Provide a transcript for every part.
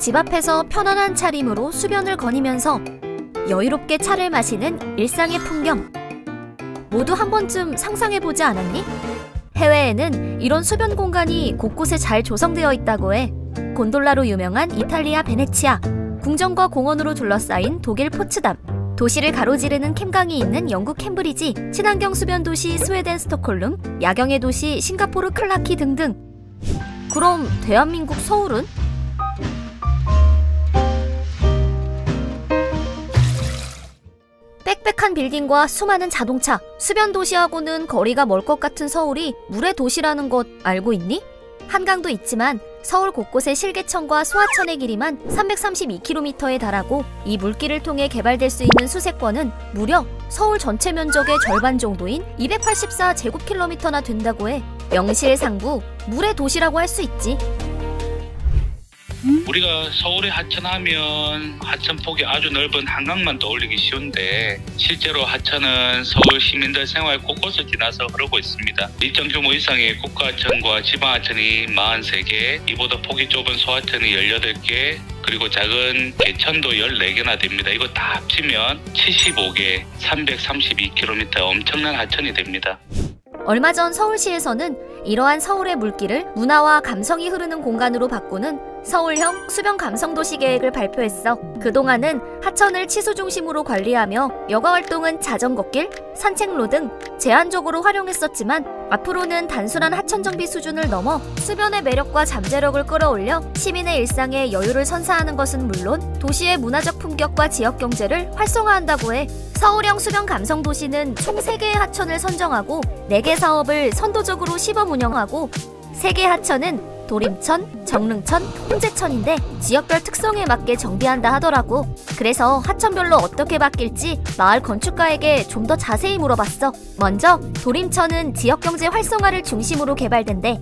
집 앞에서 편안한 차림으로 수변을 거니면서 여유롭게 차를 마시는 일상의 풍경. 모두 한 번쯤 상상해보지 않았니? 해외에는 이런 수변 공간이 곳곳에 잘 조성되어 있다고 해. 곤돌라로 유명한 이탈리아 베네치아, 궁전과 공원으로 둘러싸인 독일 포츠담, 도시를 가로지르는 캠강이 있는 영국 캠브리지, 친환경 수변 도시 스웨덴 스톡홀름, 야경의 도시 싱가포르 클라키 등등. 그럼 대한민국 서울은? 빽빽한 빌딩과 수많은 자동차, 수변 도시하고는 거리가 멀 것 같은 서울이 물의 도시라는 것 알고 있니? 한강도 있지만 서울 곳곳의 실개천과 소하천의 길이만 332km에 달하고 이 물길을 통해 개발될 수 있는 수세권은 무려 서울 전체 면적의 절반 정도인 284제곱킬로미터나 된다고 해. 명실상부 물의 도시라고 할 수 있지. 우리가 서울의 하천하면 하천폭이 아주 넓은 한강만 떠올리기 쉬운데 실제로 하천은 서울 시민들 생활 곳곳을 지나서 흐르고 있습니다. 일정 규모 이상의 국가하천과 지방하천이 43개, 이보다 폭이 좁은 소하천이 18개, 그리고 작은 개천도 14개나 됩니다. 이거 다 합치면 75개, 332km 엄청난 하천이 됩니다. 얼마 전 서울시에서는 이러한 서울의 물길을 문화와 감성이 흐르는 공간으로 바꾸는 서울형 수변 감성도시 계획을 발표했어. 그동안은 하천을 치수 중심으로 관리하며 여가 활동은 자전거길, 산책로 등 제한적으로 활용했었지만 앞으로는 단순한 하천 정비 수준을 넘어 수변의 매력과 잠재력을 끌어올려 시민의 일상에 여유를 선사하는 것은 물론 도시의 문화적 품격과 지역 경제를 활성화한다고 해. 서울형 수변 감성도시는 총 3개의 하천을 선정하고 4개 사업을 선도적으로 시범 운영하고 3개 하천은 도림천, 정릉천, 홍제천인데 지역별 특성에 맞게 정비한다 하더라고. 그래서 하천별로 어떻게 바뀔지 마을 건축가에게 좀 더 자세히 물어봤어. 먼저 도림천은 지역경제 활성화를 중심으로 개발된대.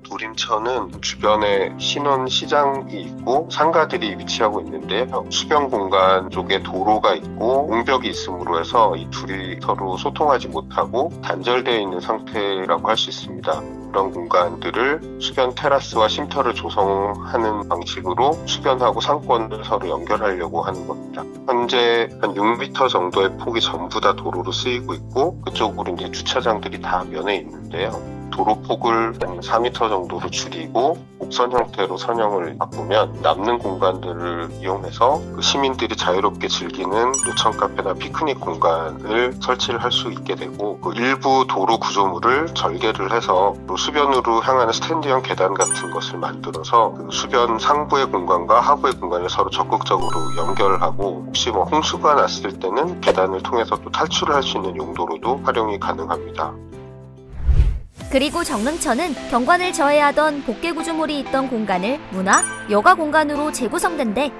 도림천은 주변에 신원 시장이 있고 상가들이 위치하고 있는데요. 수변 공간 쪽에 도로가 있고 공벽이 있음으로 해서 이 둘이 서로 소통하지 못하고 단절되어 있는 상태라고 할 수 있습니다. 그런 공간들을 수변 테라스와 쉼터를 조성하는 방식으로 수변하고 상권을 서로 연결하려고 하는 겁니다. 현재 한 6m 정도의 폭이 전부 다 도로로 쓰이고 있고 그쪽으로 이제 주차장들이 다 면해 있는데요. 도로 폭을 한 4m 정도로 줄이고 곡선 형태로 선형을 바꾸면 남는 공간들을 이용해서 시민들이 자유롭게 즐기는 노천 카페나 피크닉 공간을 설치를 할 수 있게 되고 일부 도로 구조물을 절개를 해서 수변으로 향하는 스탠드형 계단 같은 것을 만들어서 수변 상부의 공간과 하부의 공간을 서로 적극적으로 연결하고 혹시 홍수가 났을 때는 계단을 통해서 또 탈출을 할 수 있는 용도로도 활용이 가능합니다. 그리고 정릉천은 경관을 저해하던 복개 구조물이 있던 공간을 문화, 여가 공간으로 재구성된대.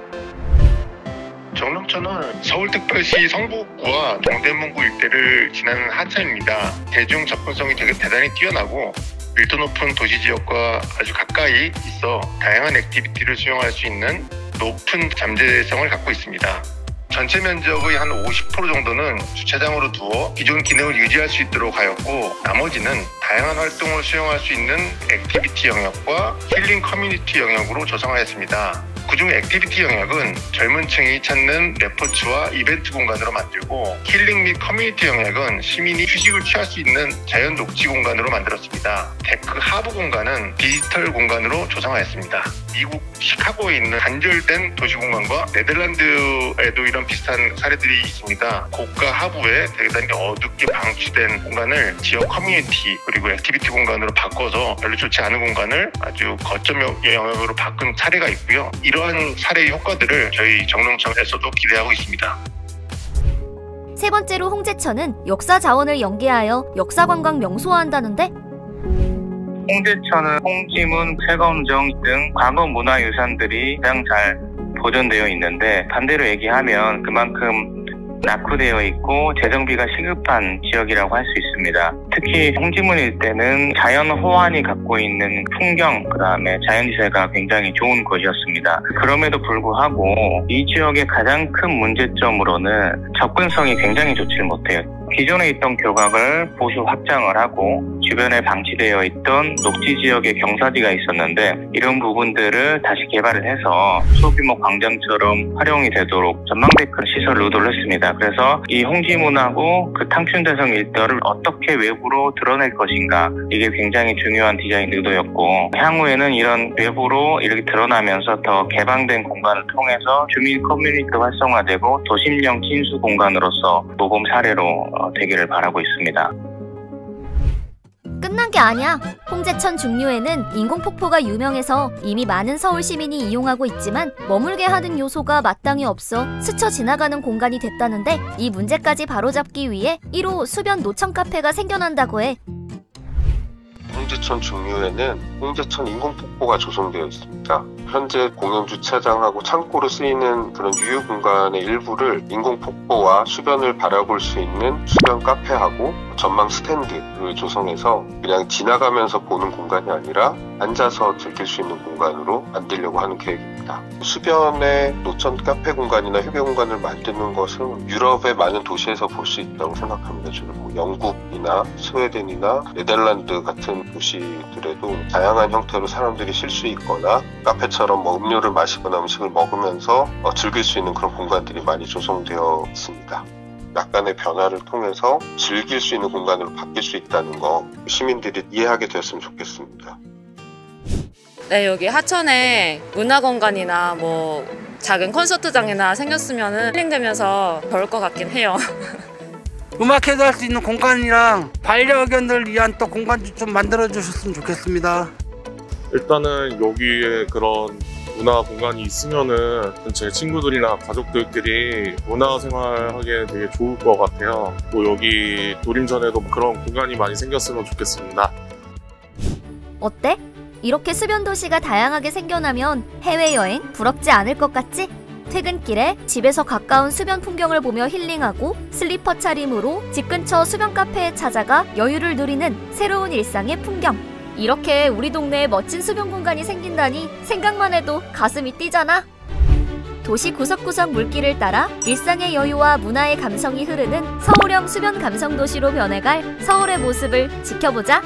정릉천은 서울특별시 성북구와 동대문구 일대를 지나는 하천입니다. 대중 접근성이 되게 대단히 뛰어나고 밀도 높은 도시지역과 아주 가까이 있어 다양한 액티비티를 수용할 수 있는 높은 잠재성을 갖고 있습니다. 전체 면적의 한 50% 정도는 주차장으로 두어 기존 기능을 유지할 수 있도록 하였고 나머지는 다양한 활동을 수용할 수 있는 액티비티 영역과 힐링 커뮤니티 영역으로 조성하였습니다. 그중 액티비티 영역은 젊은 층이 찾는 레포츠와 이벤트 공간으로 만들고 힐링 및 커뮤니티 영역은 시민이 휴식을 취할 수 있는 자연 녹지 공간으로 만들었습니다. 데크 하부 공간은 디지털 공간으로 조성하였습니다. 미국 시카고에 있는 단절된 도시공간과 네덜란드에도 이런 비슷한 사례들이 있습니다. 고가 하부에 대단히 어둡게 방치된 공간을 지역 커뮤니티 그리고 액티비티 공간으로 바꿔서 별로 좋지 않은 공간을 아주 거점 영역으로 바꾼 사례가 있고요. 이러한 사례의 효과들을 저희 정릉천에서도 기대하고 있습니다. 세 번째로 홍제천은 역사 자원을 연계하여 역사 관광 명소화한다는데? 홍제천은 홍지문, 세검정 등 과거 문화유산들이 가장 잘 보존되어 있는데 반대로 얘기하면 그만큼 낙후되어 있고 재정비가 시급한 지역이라고 할 수 있습니다. 특히 홍지문 일대는 자연 호환이 갖고 있는 풍경, 그다음에 자연지세가 굉장히 좋은 곳이었습니다. 그럼에도 불구하고 이 지역의 가장 큰 문제점으로는 접근성이 굉장히 좋지 못해요. 기존에 있던 교각을 보수 확장을 하고 주변에 방치되어 있던 녹지 지역의 경사지가 있었는데 이런 부분들을 다시 개발을 해서 소규모 광장처럼 활용이 되도록 전망데크 시설을 의도를 했습니다. 그래서 이 홍지문하고 그 탕춘대성 일대를 어떻게 외부로 드러낼 것인가, 이게 굉장히 중요한 디자인 의도였고, 향후에는 이런 외부로 이렇게 드러나면서 더 개방된 공간을 통해서 주민 커뮤니티 활성화되고 도심형 친수 공간으로서 모범 사례로 되기를 바라고 있습니다. 끝난 게 아니야. 홍제천 중류에는 인공폭포가 유명해서 이미 많은 서울 시민이 이용하고 있지만 머물게 하는 요소가 마땅히 없어 스쳐 지나가는 공간이 됐다는데, 이 문제까지 바로잡기 위해 1호 수변 노천 카페가 생겨난다고 해. 홍제천 중류에는 홍제천 인공폭포가 조성되어 있습니다. 현재 공영주차장하고 창고로 쓰이는 그런 유휴 공간의 일부를 인공폭포와 수변을 바라볼 수 있는 수변 카페하고 전망 스탠드를 조성해서 그냥 지나가면서 보는 공간이 아니라 앉아서 즐길 수 있는 공간으로 만들려고 하는 계획입니다. 수변에 노천 카페 공간이나 휴게 공간을 만드는 것은 유럽의 많은 도시에서 볼 수 있다고 생각합니다. 저는 영국이나 스웨덴이나 네덜란드 같은 도시들에도 다양한 형태로 사람들이 쉴 수 있거나 카페처럼 음료를 마시거나 음식을 먹으면서 즐길 수 있는 그런 공간들이 많이 조성되어 있습니다. 약간의 변화를 통해서 즐길 수 있는 공간으로 바뀔 수 있다는 거 시민들이 이해하게 되었으면 좋겠습니다. 네, 여기 하천에 문화공간이나 뭐 작은 콘서트장이나 생겼으면 힐링되면서 좋을 것 같긴 해요. 음악회도 할 수 있는 공간이랑 반려견들 위한 또 공간도 좀 만들어 주셨으면 좋겠습니다. 일단은 여기에 그런 문화 공간이 있으면은 제 친구들이나 가족들끼리 문화생활하기에 되게 좋을 것 같아요. 뭐 여기 도림전에도 그런 공간이 많이 생겼으면 좋겠습니다. 어때? 이렇게 수변 도시가 다양하게 생겨나면 해외여행 부럽지 않을 것 같지? 퇴근길에 집에서 가까운 수변 풍경을 보며 힐링하고 슬리퍼 차림으로 집 근처 수변 카페에 찾아가 여유를 누리는 새로운 일상의 풍경. 이렇게 우리 동네에 멋진 수변 공간이 생긴다니 생각만 해도 가슴이 뛰잖아. 도시 구석구석 물길을 따라 일상의 여유와 문화의 감성이 흐르는 서울형 수변 감성도시로 변해갈 서울의 모습을 지켜보자.